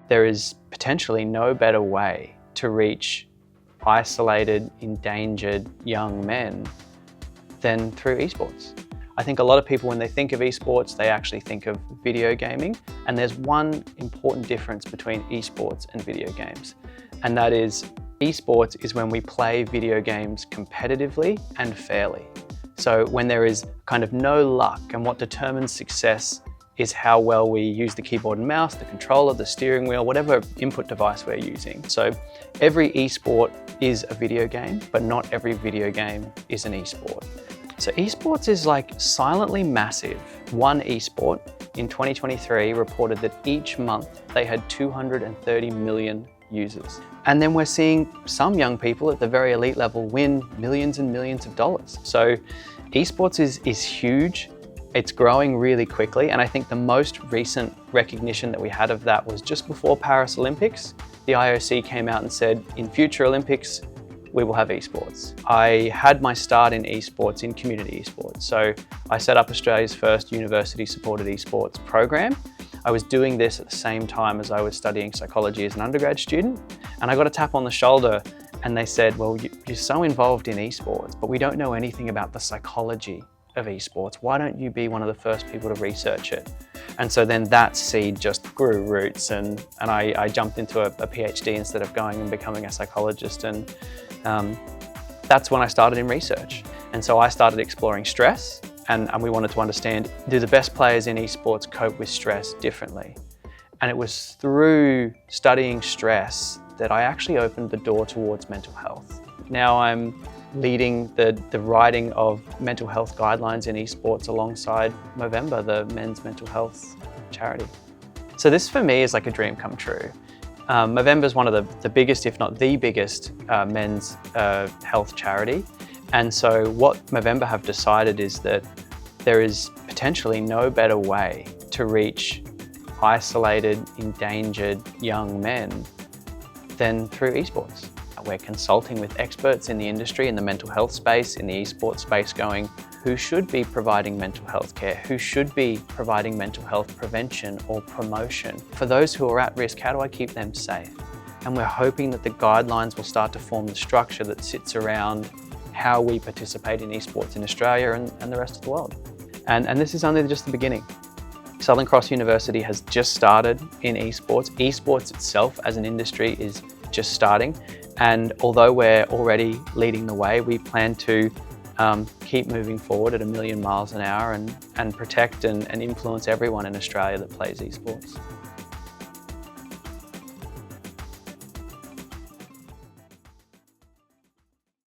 there is potentially no better way to reach isolated, endangered young men than through esports. I think a lot of people, when they think of esports, they actually think of video gaming. And there's one important difference between esports and video games. And that is, esports is when we play video games competitively and fairly. So when there is kind of no luck, and what determines success is how well we use the keyboard and mouse, the controller, the steering wheel, whatever input device we're using. So every esport is a video game, but not every video game is an esport. So esports is like silently massive. One esport in 2023 reported that each month they had 230 million users. And then we're seeing some young people at the very elite level win millions and millions of dollars. So esports is huge. It's growing really quickly. And I think the most recent recognition that we had of that was just before Paris Olympics. The IOC came out and said, in future Olympics, we will have esports. I had my start in esports, in community esports. So I set up Australia's first university-supported esports program. I was doing this at the same time as I was studying psychology as an undergrad student. And I got a tap on the shoulder and they said, well, you're so involved in esports, but we don't know anything about the psychology of esports. Why don't you be one of the first people to research it? And so then that seed just grew roots, and I jumped into a PhD instead of going and becoming a psychologist. And that's when I started in research. And so I started exploring stress, and we wanted to understand, do the best players in esports cope with stress differently? And it was through studying stress that I actually opened the door towards mental health. Now I'm leading the writing of mental health guidelines in esports alongside Movember, the men's mental health charity. So this for me is like a dream come true. Movember is one of the biggest, if not the biggest, men's health charity. And so what Movember have decided is that there is potentially no better way to reach isolated, endangered young men than through esports. We're consulting with experts in the industry, in the mental health space, in the esports space, going, who should be providing mental health care? Who should be providing mental health prevention or promotion? For those who are at risk, how do I keep them safe? And we're hoping that the guidelines will start to form the structure that sits around how we participate in esports in Australia and the rest of the world. And this is only just the beginning. Southern Cross University has just started in esports. Esports itself as an industry is just starting. And although we're already leading the way, we plan to keep moving forward at 1,000,000 miles an hour and protect and influence everyone in Australia that plays esports.